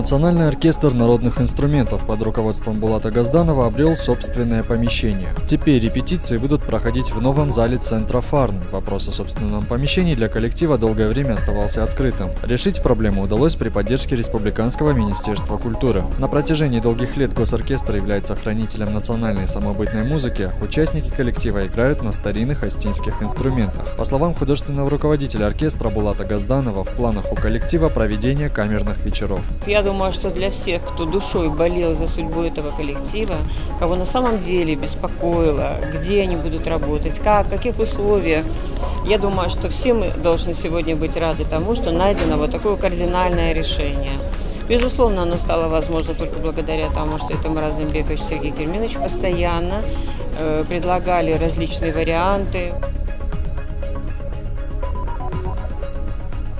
Национальный оркестр народных инструментов под руководством Булата Газданова обрел собственное помещение. Теперь репетиции будут проходить в новом зале центра Фарн. Вопрос о собственном помещении для коллектива долгое время оставался открытым. Решить проблему удалось при поддержке Республиканского министерства культуры. На протяжении долгих лет госоркестр является хранителем национальной самобытной музыки. Участники коллектива играют на старинных астинских инструментах. По словам художественного руководителя оркестра Булата Газданова, в планах у коллектива проведение камерных вечеров. Я думаю, что для всех, кто душой болел за судьбу этого коллектива, кого на самом деле беспокоило, где они будут работать, в каких условиях, я думаю, что все мы должны сегодня быть рады тому, что найдено вот такое кардинальное решение. Безусловно, оно стало возможно только благодаря тому, что Этемир Азымбекович и Сергей Кельминович постоянно предлагали различные варианты.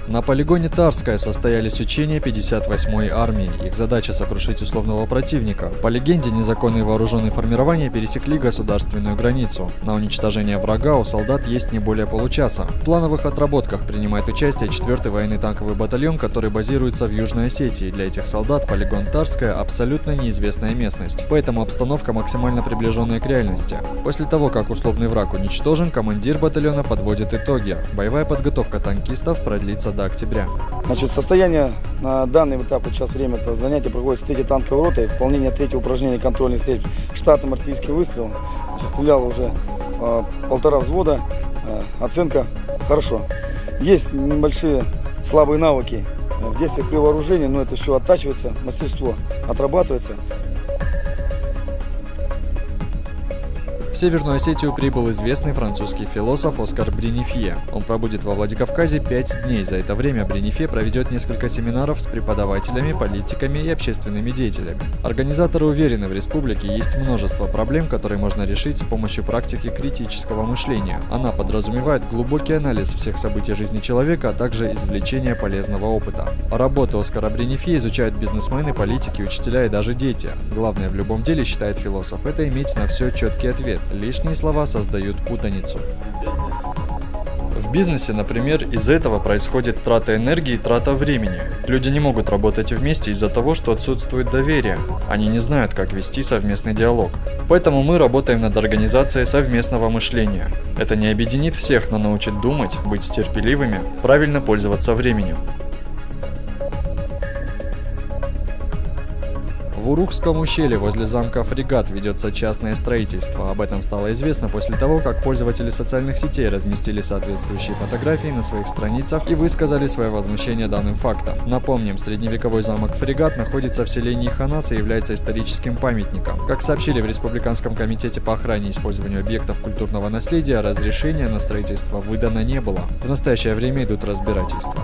На полигоне Тарская состоялись учения 58-й армии. Их задача – сокрушить условного противника. По легенде, незаконные вооруженные формирования пересекли государственную границу. На уничтожение врага у солдат есть не более получаса. В плановых отработках принимает участие 4-й военный танковый батальон, который базируется в Южной Осетии. Для этих солдат полигон Тарская – абсолютно неизвестная местность. Поэтому обстановка максимально приближенная к реальности. После того, как условный враг уничтожен, командир батальона подводит итоги. Боевая подготовка танкистов продлится до октября. Значит, состояние на данный этап, вот сейчас время занятия проводится 3-й танковой ротой, выполнение 3-го упражнения контрольной стрельбы, штатным артиллерийский выстрел. Значит, стреляло уже 1,5 взвода, оценка хорошо. Есть небольшие слабые навыки в действиях при вооружении, но это все оттачивается, мастерство отрабатывается. В Северную Осетию прибыл известный французский философ Оскар Бренефье. Он пробудет во Владикавказе 5 дней. За это время Бренефье проведет несколько семинаров с преподавателями, политиками и общественными деятелями. Организаторы уверены, в республике есть множество проблем, которые можно решить с помощью практики критического мышления. Она подразумевает глубокий анализ всех событий жизни человека, а также извлечение полезного опыта. Работу Оскара Бренефье изучают бизнесмены, политики, учителя и даже дети. Главное в любом деле, считает философ, это иметь на все четкий ответ. Лишние слова создают путаницу. В бизнесе, например, из-за этого происходит трата энергии и трата времени. Люди не могут работать вместе из-за того, что отсутствует доверие. Они не знают, как вести совместный диалог. Поэтому мы работаем над организацией совместного мышления. Это не объединит всех, но научит думать, быть терпеливыми, правильно пользоваться временем. В Урухском ущелье возле замка Фрегат ведется частное строительство. Об этом стало известно после того, как пользователи социальных сетей разместили соответствующие фотографии на своих страницах и высказали свое возмущение данным фактом. Напомним, средневековой замок Фрегат находится в селении Ханас и является историческим памятником. Как сообщили в Республиканском комитете по охране и использованию объектов культурного наследия, разрешения на строительство выдано не было. В настоящее время идут разбирательства.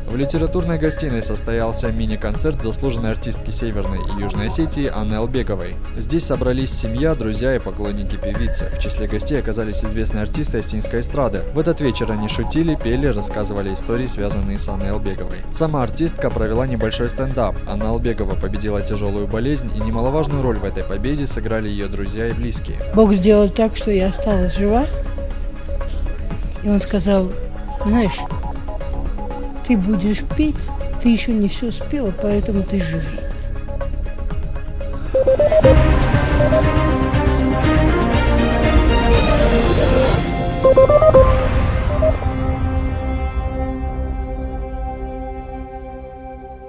В литературной гостиной состоялся мини-концерт заслуженной артистки Северной и Южной Осетии Анны Албеговой. Здесь собрались семья, друзья и поклонники певицы. В числе гостей оказались известные артисты остинской эстрады. В этот вечер они шутили, пели, рассказывали истории, связанные с Анной Албеговой. Сама артистка провела небольшой стендап. Анна Албегова победила тяжелую болезнь, и немаловажную роль в этой победе сыграли ее друзья и близкие. Бог сделал так, что я осталась жива. И он сказал: знаешь, ты будешь петь, ты еще не все спела, поэтому ты живи.